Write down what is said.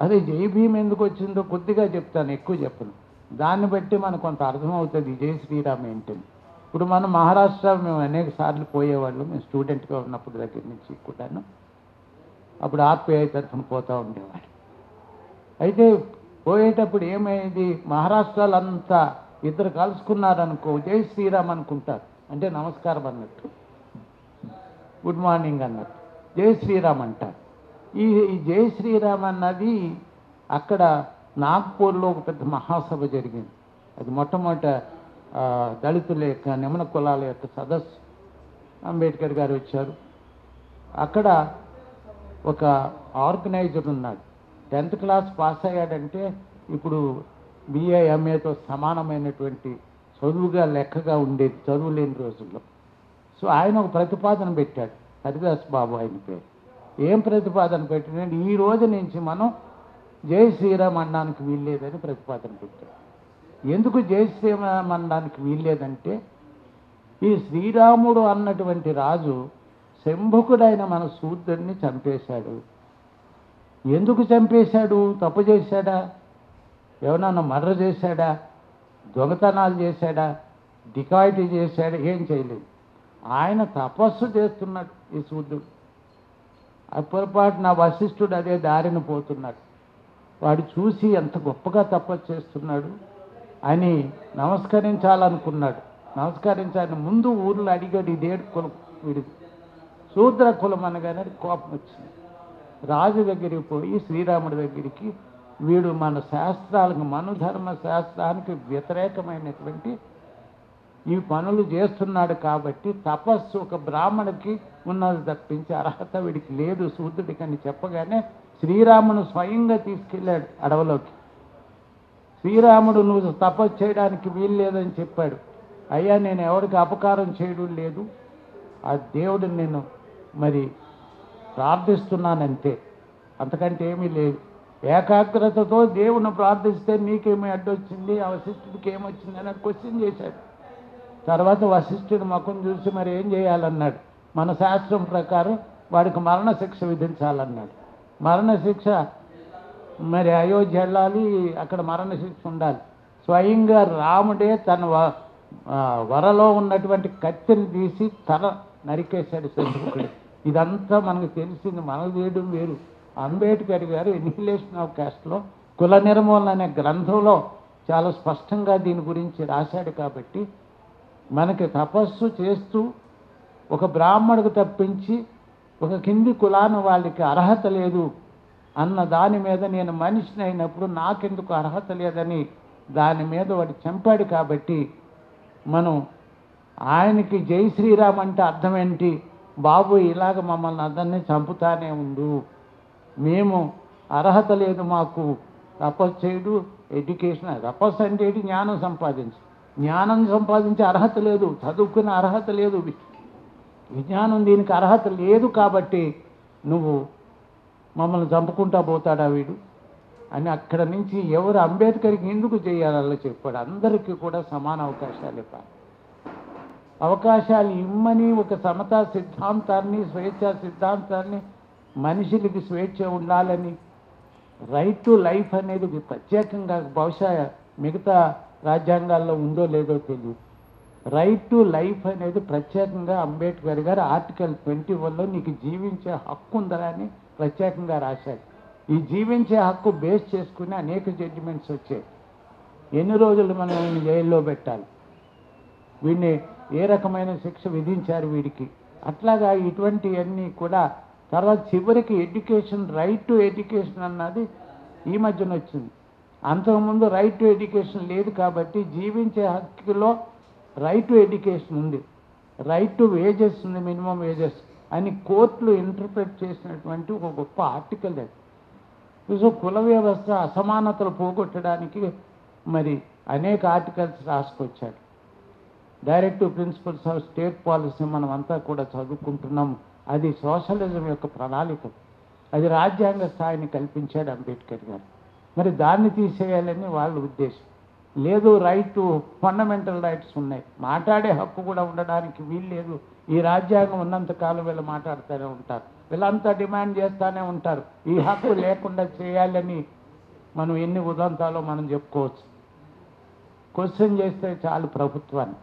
అదే జై భీమ్ ఎందుకు వచ్చిందో కొద్దిగా చెప్తాను, ఎక్కువ చెప్పను. దాన్ని బట్టి మనకు కొంత అర్థమవుతుంది జై శ్రీరామ్ ఏంటని. ఇప్పుడు మనం మహారాష్ట్ర మేము అనేక సార్లు పోయేవాళ్ళం, మేము స్టూడెంట్గా ఉన్నప్పుడు దగ్గర నుంచి కూడాను. అప్పుడు ఆర్పిఐ తరఫున పోతూ ఉండేవాడు. అయితే పోయేటప్పుడు ఏమైంది, మహారాష్ట్రలో అంతా ఇద్దరు కలుసుకున్నారనుకో జై శ్రీరామ్ అనుకుంటారు, అంటే నమస్కారం అన్నట్టు, గుడ్ మార్నింగ్ అన్నట్టు జై శ్రీరామ్ అంటారు. ఈ జై శ్రీరామ్ అన్నది అక్కడ నాగ్పూర్లో ఒక పెద్ద మహాసభ జరిగింది. అది మొట్టమొదట దళితుల యొక్క నిమ్న కులాల యొక్క సదస్సు. అంబేద్కర్ గారు వచ్చారు. అక్కడ ఒక ఆర్గనైజర్ ఉన్నాడు, 10th క్లాస్ పాస్ అయ్యాడంటే ఇప్పుడు బిఏ ఎంఏతో సమానమైనటువంటి చదువుగా లెక్కగా ఉండేది చదువు లేని రోజుల్లో. సో ఆయన ఒక ప్రతిపాదన పెట్టాడు, హరిదాస్ బాబు ఆయన పేరు. ఏం ప్రతిపాదన పెట్టినంటే ఈ రోజు నుంచి మనం జై శ్రీరామ్ అనడానికి వీల్లేదని ప్రతిపాదన పెట్టాడు. ఎందుకు జై శ్రీరామ్ అనడానికి వీల్లేదంటే ఈ శ్రీరాముడు అన్నటువంటి రాజు శంభుకుడైన మన శూద్రుడిని చంపేశాడు. ఎందుకు చంపేశాడు? తప్పు చేశాడా? ఎవరన్నా మర్డర్ చేశాడా? దొంగతనాలు చేశాడా? డికాయిటీ చేశాడా? ఏం చేయలేదు. ఆయన తపస్సు చేస్తున్నాడు ఈ శూద్రుడు. పొరపాటు నా వశిష్ఠుడు అదే దారిని పోతున్నాడు. వాడు చూసి ఎంత గొప్పగా తపస్సు చేస్తున్నాడు అని నమస్కరించాలనుకున్నాడు. నమస్కరించాలని ముందు ఊర్లో అడిగాడు, ఇదేడు కులం వీడిది, శూద్ర కులం అనగానే కోపం వచ్చింది. రాజు దగ్గరికి పోయి శ్రీరాముడి దగ్గరికి, వీడు మన శాస్త్రాలకు, మనుధర్మ శాస్త్రానికి వ్యతిరేకమైనటువంటి ఈ పనులు చేస్తున్నాడు కాబట్టి తపస్సు ఒక బ్రాహ్మణికి ఉన్నది తప్పించి అర్హత వీడికి లేదు శూద్రుడికి అని చెప్పగానే శ్రీరాముడు స్వయంగా తీసుకెళ్ళాడు అడవిలోకి. శ్రీరాముడు నువ్వు తపస్సు చేయడానికి వీలు లేదని చెప్పాడు. అయ్యా నేను ఎవరికి అపకారం చేయడం లేదు, ఆ దేవుడిని నేను మరి ప్రార్థిస్తున్నానంతే, అంతకంటే ఏమీ లేదు. ఏకాగ్రతతో దేవుని ప్రార్థిస్తే నీకేమీ అడ్డొచ్చింది, ఆ వశిష్ఠుడికి ఏమొచ్చింది అని క్వశ్చన్ చేశాడు. తర్వాత వశిష్ఠుడి ముఖం చూసి మరి ఏం చేయాలన్నాడు. మన శాస్త్రం ప్రకారం వాడికి మరణశిక్ష విధించాలన్నాడు. మరణశిక్ష మరి అయోధ్య వెళ్ళాలి, అక్కడ మరణశిక్ష ఉండాలి. స్వయంగా రాముడే తన వరలో ఉన్నటువంటి కత్తిని తీసి తల నరికేశాడు శత్రుకుడు. ఇదంతా మనకు తెలిసింది, మనకు చేయడం వేరు. అంబేద్కర్ గారు ఎన్హిలేషన్ ఆఫ్ కాస్ట్లో కుల నిర్మూలన అనే గ్రంథంలో చాలా స్పష్టంగా దీని గురించి రాశాడు. కాబట్టి మనకి తపస్సు చేస్తూ ఒక బ్రాహ్మణుడికి తప్పించి ఒక కింది కులాన వాళ్ళకి అర్హత లేదు అన్న దాని మీద నేను మనిషిని అయినప్పుడు నాకెందుకు అర్హత లేదని దాని మీద వాడు చంపాడు. కాబట్టి మనం ఆయనకి జై శ్రీరామ్ అంటే అర్థం ఏంటి, బాబు ఇలాగ మమ్మల్ని అందరినీ చంపుతానే ఉండు, మేము అర్హత లేదు మాకు తపస్సు చేయడు, ఎడ్యుకేషన్, తపస్సు అంటే జ్ఞానం సంపాదించు, జ్ఞానం సంపాదించే అర్హత లేదు, చదువుకునే అర్హత లేదు, విజ్ఞానం దీనికి అర్హత లేదు, కాబట్టి నువ్వు మమ్మల్ని చంపుకుంటా పోతాడా వీడు అని అక్కడ నుంచి ఎవరు అంబేద్కర్కి ఎందుకు చేయాలో చెప్పాడు. అందరికీ కూడా సమాన అవకాశాలు ఇవ్వాలి. అవకాశాలు ఇమ్మని ఒక సమతా సిద్ధాంతాన్ని, స్వేచ్ఛా సిద్ధాంతాన్ని, మనిషికి స్వేచ్ఛ ఉండాలని, రైట్ టు లైఫ్ అనేది ప్రత్యేకంగా బహుశా మిగతా రాజ్యాంగాల్లో ఉందో లేదో తెలియదు. రైట్ టు లైఫ్ అనేది ప్రత్యేకంగా అంబేద్కర్ గారు ఆర్టికల్ 21లో నీకు జీవించే హక్కు ఉందా అని ప్రత్యేకంగా రాశాడు. ఈ జీవించే హక్కు బేస్ చేసుకుని అనేక జడ్జిమెంట్స్ వచ్చాయి. ఎన్ని రోజులు మనం వీడిని జైల్లో పెట్టాలి, వీడిని ఏ రకమైన శిక్ష విధించారు వీడికి, అట్లాగా ఇటువంటివన్నీ కూడా. తర్వాత చివరికి ఎడ్యుకేషన్, రైట్ టు ఎడ్యుకేషన్ అన్నది ఈ మధ్యన వచ్చింది. అంతకుముందు రైట్ టు ఎడ్యుకేషన్ లేదు. కాబట్టి జీవించే హక్కులో రైట్ టు ఎడ్యుకేషన్ ఉంది, రైట్ టు వేజెస్ ఉంది, మినిమం వేజెస్ అని కోర్టులు ఇంటర్ప్రిట్ చేసినటువంటి ఒక గొప్ప ఆర్టికల్ అది. సో కుల వ్యవస్థ అసమానతలు పోగొట్టడానికి మరి అనేక ఆర్టికల్స్ రాసుకొచ్చాడు. Directive principles of state policy మనం అంతా కూడా చదువుకుంటున్నాం. అది సోషలిజం యొక్క ప్రణాళిక, అది రాజ్యాంగ స్థాయిని కల్పించాడు అంబేద్కర్ గారు. మరి దాన్ని తీసేయాలని వాళ్ళ ఉద్దేశం. లేదు, రైట్ ఫండమెంటల్ రైట్స్ ఉన్నాయి, మాట్లాడే హక్కు కూడా ఉండడానికి వీలు లేదు. ఈ రాజ్యాంగం ఉన్నంతకాలం వీళ్ళు మాట్లాడుతూనే ఉంటారు, వీళ్ళంతా డిమాండ్ చేస్తూనే ఉంటారు. ఈ హక్కు లేకుండా చేయాలని మనం ఎన్ని ఉదంతాలో మనం చెప్పుకోవచ్చు. క్వశ్చన్ చేస్తే చాలు ప్రభుత్వాన్ని.